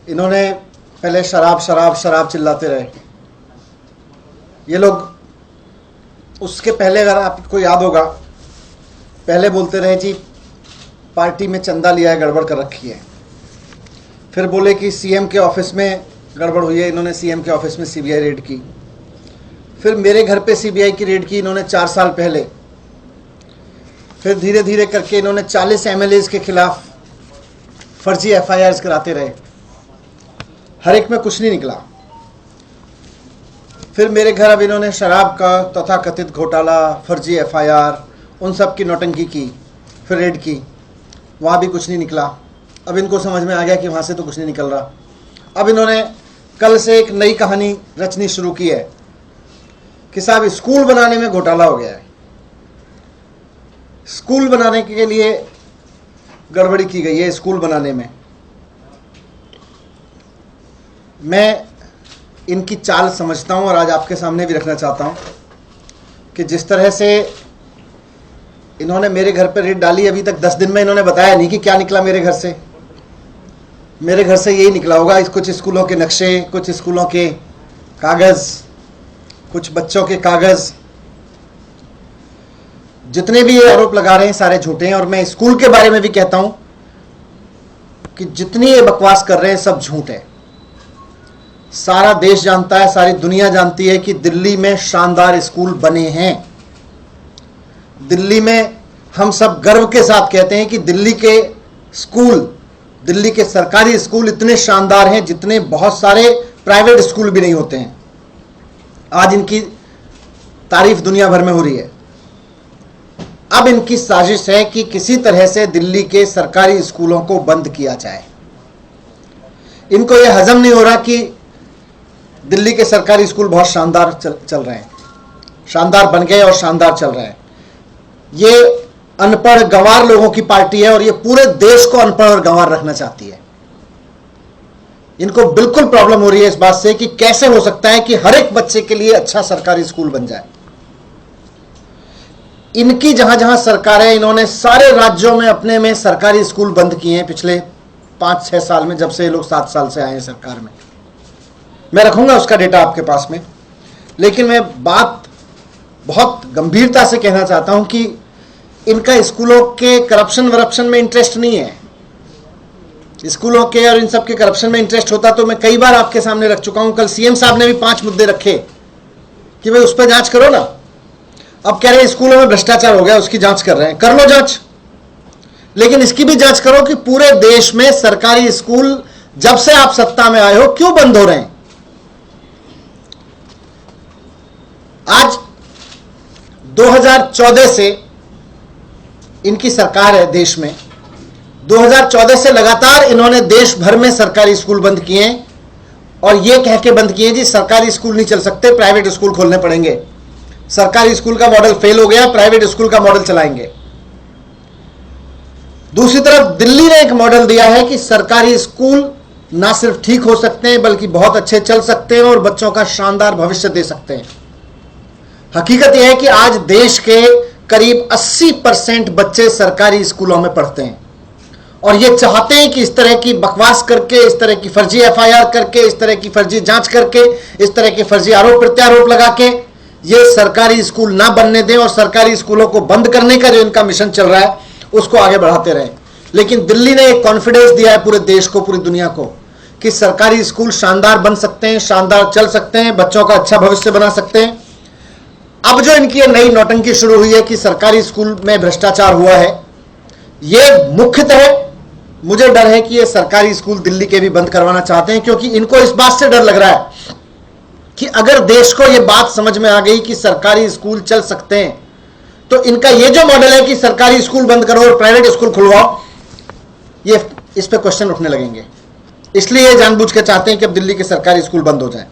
इन्होंने पहले शराब शराब शराब चिल्लाते रहे। ये लोग उसके पहले, अगर आपको याद होगा, पहले बोलते रहे जी पार्टी में चंदा लिया है, गड़बड़ कर रखी है। फिर बोले कि सीएम के ऑफिस में गड़बड़ हुई है, इन्होंने सीएम के ऑफिस में सीबीआई रेड की। फिर मेरे घर पे सीबीआई की रेड की इन्होंने 4 साल पहले। फिर धीरे धीरे करके इन्होंने 40 एमएलएज के खिलाफ फर्जी एफआईआर्स कराते रहे, हर एक में कुछ नहीं निकला। फिर मेरे घर अब इन्होंने शराब का तथाकथित घोटाला, फर्जी एफआईआर, उन सब की नौटंकी की। फिर रेड की, वहाँ भी कुछ नहीं निकला। अब इनको समझ में आ गया कि वहाँ से तो कुछ नहीं निकल रहा। अब इन्होंने कल से एक नई कहानी रचनी शुरू की है कि साहब स्कूल बनाने में घोटाला हो गया है, स्कूल बनाने के लिए गड़बड़ी की गई है। स्कूल बनाने में मैं इनकी चाल समझता हूं और आज आपके सामने भी रखना चाहता हूं कि जिस तरह से इन्होंने मेरे घर पर रेड डाली, अभी तक 10 दिन में इन्होंने बताया नहीं कि क्या निकला मेरे घर से। मेरे घर से यही निकला होगा, कुछ स्कूलों के नक्शे, कुछ स्कूलों के कागज़, कुछ बच्चों के कागज़। जितने भी ये आरोप लगा रहे हैं सारे झूठे हैं। और मैं स्कूल के बारे में भी कहता हूं कि जितनी ये बकवास कर रहे हैं सब झूठ है। सारा देश जानता है, सारी दुनिया जानती है कि दिल्ली में शानदार स्कूल बने हैं। दिल्ली में हम सब गर्व के साथ कहते हैं कि दिल्ली के स्कूल, दिल्ली के सरकारी स्कूल इतने शानदार हैं जितने बहुत सारे प्राइवेट स्कूल भी नहीं होते हैं। आज इनकी तारीफ दुनिया भर में हो रही है। अब इनकी साजिश है कि किसी तरह से दिल्ली के सरकारी स्कूलों को बंद किया जाए। इनको यह हजम नहीं हो रहा कि दिल्ली के सरकारी स्कूल बहुत शानदार चल रहे हैं, शानदार बन गए और शानदार चल रहे हैं। ये अनपढ़ गंवार लोगों की पार्टी है और ये पूरे देश को अनपढ़ और गंवार रखना चाहती है। इनको बिल्कुल प्रॉब्लम हो रही है इस बात से कि कैसे हो सकता है कि हर एक बच्चे के लिए अच्छा सरकारी स्कूल बन जाए। इनकी जहां जहां सरकार है, इन्होंने सारे राज्यों में अपने में सरकारी स्कूल बंद किए हैं पिछले 5-6 साल में, जब से ये लोग 7 साल से आए हैं सरकार में। मैं रखूंगा उसका डेटा आपके पास में। लेकिन मैं बात बहुत गंभीरता से कहना चाहता हूं कि इनका स्कूलों के करप्शन वरप्शन में इंटरेस्ट नहीं है। स्कूलों के और इन सब के करप्शन में इंटरेस्ट होता तो मैं कई बार आपके सामने रख चुका हूं। कल सीएम साहब ने भी 5 मुद्दे रखे कि भाई उस पर जांच करो ना। अब कह रहे हैं स्कूलों में भ्रष्टाचार हो गया, उसकी जांच कर रहे हैं। कर लो जांच, लेकिन इसकी भी जांच करो कि पूरे देश में सरकारी स्कूल जब से आप सत्ता में आए हो क्यों बंद हो रहे हैं। आज 2014 से इनकी सरकार है देश में। 2014 से लगातार इन्होंने देश भर में सरकारी स्कूल बंद किए हैं और यह कह के बंद किए जी सरकारी स्कूल नहीं चल सकते, प्राइवेट स्कूल खोलने पड़ेंगे। सरकारी स्कूल का मॉडल फेल हो गया, प्राइवेट स्कूल का मॉडल चलाएंगे। दूसरी तरफ दिल्ली ने एक मॉडल दिया है कि सरकारी स्कूल ना सिर्फ ठीक हो सकते हैं बल्कि बहुत अच्छे चल सकते हैं और बच्चों का शानदार भविष्य दे सकते हैं। हकीकत यह है कि आज देश के करीब 80% बच्चे सरकारी स्कूलों में पढ़ते हैं और ये चाहते हैं कि इस तरह की बकवास करके, इस तरह की फर्जी एफआईआर करके, इस तरह की फर्जी जांच करके, इस तरह के फर्जी आरोप प्रत्यारोप लगा के ये सरकारी स्कूल ना बनने दें और सरकारी स्कूलों को बंद करने का जो इनका मिशन चल रहा है उसको आगे बढ़ाते रहें। लेकिन दिल्ली ने एक कॉन्फिडेंस दिया है पूरे देश को, पूरी दुनिया को, कि सरकारी स्कूल शानदार बन सकते हैं, शानदार चल सकते हैं, बच्चों का अच्छा भविष्य बना सकते हैं। अब जो इनकी नई नौटंकी शुरू हुई है कि सरकारी स्कूल में भ्रष्टाचार हुआ है, यह मुख्यतः मुझे डर है कि ये सरकारी स्कूल दिल्ली के भी बंद करवाना चाहते हैं, क्योंकि इनको इस बात से डर लग रहा है कि अगर देश को यह बात समझ में आ गई कि सरकारी स्कूल चल सकते हैं तो इनका यह जो मॉडल है कि सरकारी स्कूल बंद करो और प्राइवेट स्कूल खुलवाओ, ये इस पे क्वेश्चन उठने लगेंगे। इसलिए ये जानबूझ के चाहते हैं कि अब दिल्ली के सरकारी स्कूल बंद हो जाए।